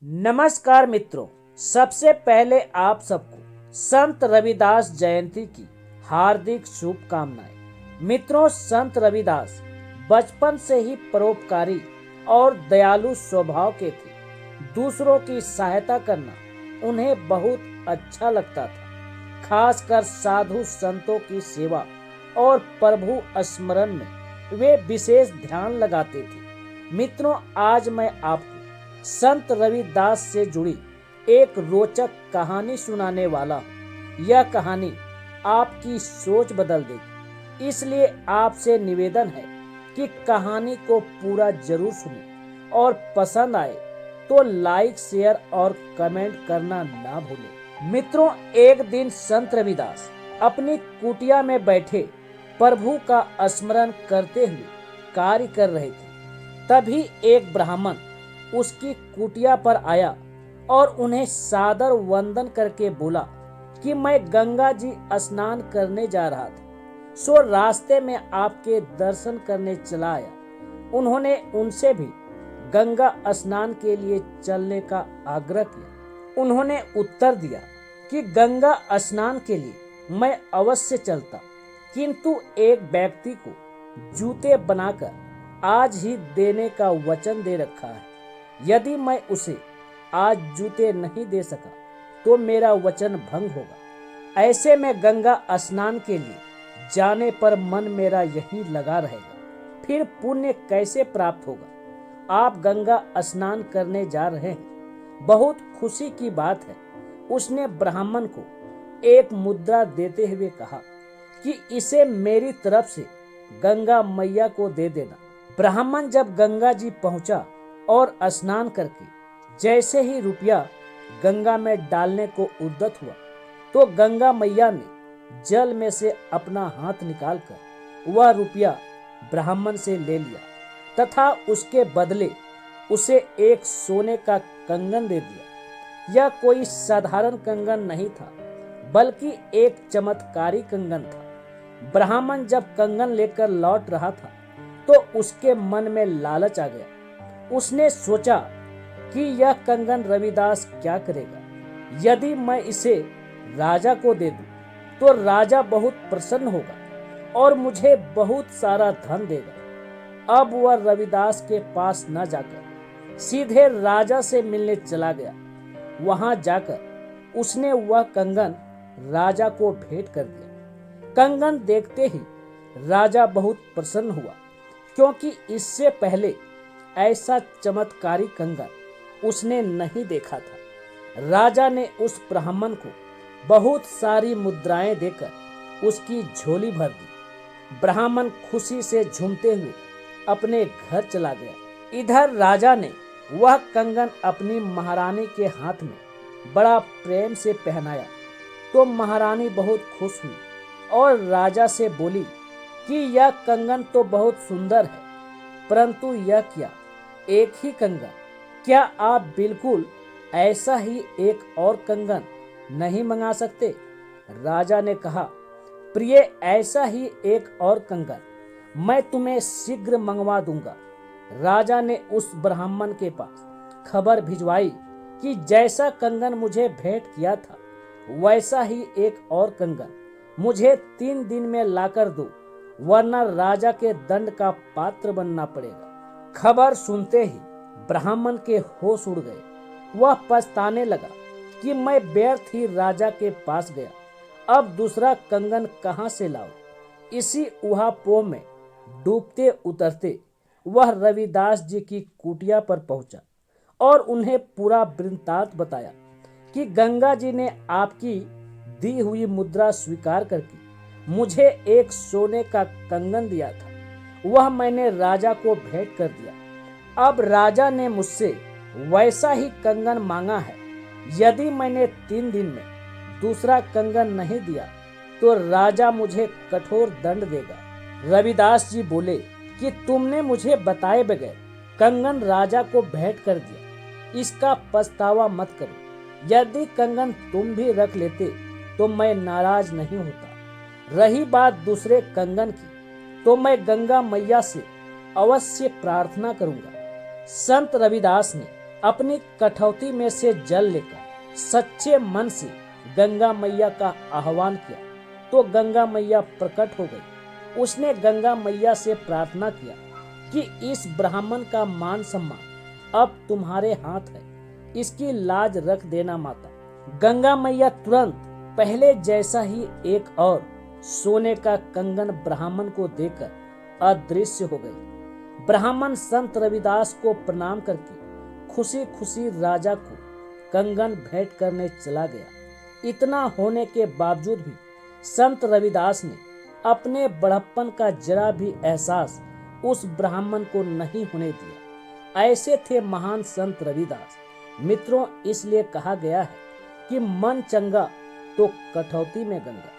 नमस्कार मित्रों, सबसे पहले आप सबको संत रविदास जयंती की हार्दिक शुभकामनाएं। मित्रों, संत रविदास बचपन से ही परोपकारी और दयालु स्वभाव के थे। दूसरों की सहायता करना उन्हें बहुत अच्छा लगता था। खासकर साधु संतों की सेवा और प्रभु स्मरण में वे विशेष ध्यान लगाते थे। मित्रों, आज मैं आपको संत रविदास से जुड़ी एक रोचक कहानी सुनाने वाला हूँ। यह कहानी आपकी सोच बदल देगी, इसलिए आपसे निवेदन है कि कहानी को पूरा जरूर सुनें और पसंद आए तो लाइक, शेयर और कमेंट करना ना भूलें। मित्रों, एक दिन संत रविदास अपनी कुटिया में बैठे प्रभु का स्मरण करते हुए कार्य कर रहे थे। तभी एक ब्राह्मण उसकी कुटिया पर आया और उन्हें सादर वंदन करके बोला कि मैं गंगा जी स्नान करने जा रहा था, सो रास्ते में आपके दर्शन करने चला आया। उन्होंने उनसे भी गंगा स्नान के लिए चलने का आग्रह किया। उन्होंने उत्तर दिया कि गंगा स्नान के लिए मैं अवश्य चलता, किंतु एक व्यक्ति को जूते बनाकर आज ही देने का वचन दे रखा है। यदि मैं उसे आज जूते नहीं दे सका तो मेरा वचन भंग होगा। ऐसे में गंगा स्नान के लिए जाने पर मन मेरा यहीं लगा रहेगा, फिर पुण्य कैसे प्राप्त होगा। आप गंगा स्नान करने जा रहे हैं, बहुत खुशी की बात है। उसने ब्राह्मण को एक मुद्रा देते हुए कहा कि इसे मेरी तरफ से गंगा मैया को दे देना। ब्राह्मण जब गंगा जी पहुंचा और स्नान करके जैसे ही रुपया गंगा में डालने को उद्यत हुआ तो गंगा मैया ने जल में से अपना हाथ निकालकर वह रुपया ब्राह्मण से ले लिया तथा उसके बदले उसे एक सोने का कंगन दे दिया। यह कोई साधारण कंगन नहीं था, बल्कि एक चमत्कारी कंगन था। ब्राह्मण जब कंगन लेकर लौट रहा था तो उसके मन में लालच आ गया। उसने सोचा कि यह कंगन रविदास क्या करेगा। यदि मैं इसे राजा को दे दूं तो राजा बहुत प्रसन्न होगा और मुझे बहुत सारा धन देगा। अब वह रविदास के पास न जाकर सीधे राजा से मिलने चला गया। वहां जाकर उसने वह कंगन राजा को भेंट कर दिया। कंगन देखते ही राजा बहुत प्रसन्न हुआ, क्योंकि इससे पहले ऐसा चमत्कारी कंगन उसने नहीं देखा था। राजा ने उस ब्राह्मण को बहुत सारी मुद्राएं देकर उसकी झोली भर दी। ब्राह्मण खुशी से झूमते हुए अपने घर चला गया। इधर राजा ने वह कंगन अपनी महारानी के हाथ में बड़ा प्रेम से पहनाया तो महारानी बहुत खुश हुई और राजा से बोली कि यह कंगन तो बहुत सुंदर है, परंतु यह क्या एक ही कंगन? क्या आप बिल्कुल ऐसा ही एक और कंगन नहीं मंगा सकते? राजा ने कहा, प्रिय, ऐसा ही एक और कंगन मैं तुम्हें शीघ्र मंगवा दूंगा। राजा ने उस ब्राह्मण के पास खबर भिजवाई कि जैसा कंगन मुझे भेंट किया था वैसा ही एक और कंगन मुझे 3 दिन में लाकर दो, वरना राजा के दंड का पात्र बनना पड़ेगा। खबर सुनते ही ब्राह्मण के होश उड़ गए। वह पछताने लगा कि मैं व्यर्थ ही राजा के पास गया, अब दूसरा कंगन कहां से लाऊं। इसी उहापोह में डूबते उतरते वह रविदास जी की कुटिया पर पहुंचा और उन्हें पूरा वृत्तांत बताया कि गंगा जी ने आपकी दी हुई मुद्रा स्वीकार करके मुझे एक सोने का कंगन दिया था, वह मैंने राजा को भेंट कर दिया। अब राजा ने मुझसे वैसा ही कंगन मांगा है। यदि मैंने 3 दिन में दूसरा कंगन नहीं दिया तो राजा मुझे कठोर दंड देगा। रविदास जी बोले कि तुमने मुझे बताए बगैर कंगन राजा को भेंट कर दिया, इसका पछतावा मत करो। यदि कंगन तुम भी रख लेते तो मैं नाराज नहीं होता। रही बात दूसरे कंगन की, तो मैं गंगा मैया से अवश्य प्रार्थना करूंगा। संत रविदास ने अपनी कठौती में से जल लेकर सच्चे मन से गंगा मैया का आह्वान किया तो गंगा मैया प्रकट हो गई। उसने गंगा मैया से प्रार्थना किया कि इस ब्राह्मण का मान सम्मान अब तुम्हारे हाथ है, इसकी लाज रख देना माता। गंगा मैया तुरंत पहले जैसा ही एक और सोने का कंगन ब्राह्मण को देकर अदृश्य हो गई। ब्राह्मण संत रविदास को प्रणाम करके खुशी खुशी राजा को कंगन भेंट करने चला गया। इतना होने के बावजूद भी संत रविदास ने अपने बड़प्पन का जरा भी एहसास उस ब्राह्मण को नहीं होने दिया। ऐसे थे महान संत रविदास। मित्रों, इसलिए कहा गया है कि मन चंगा तो कठौती में गंगा।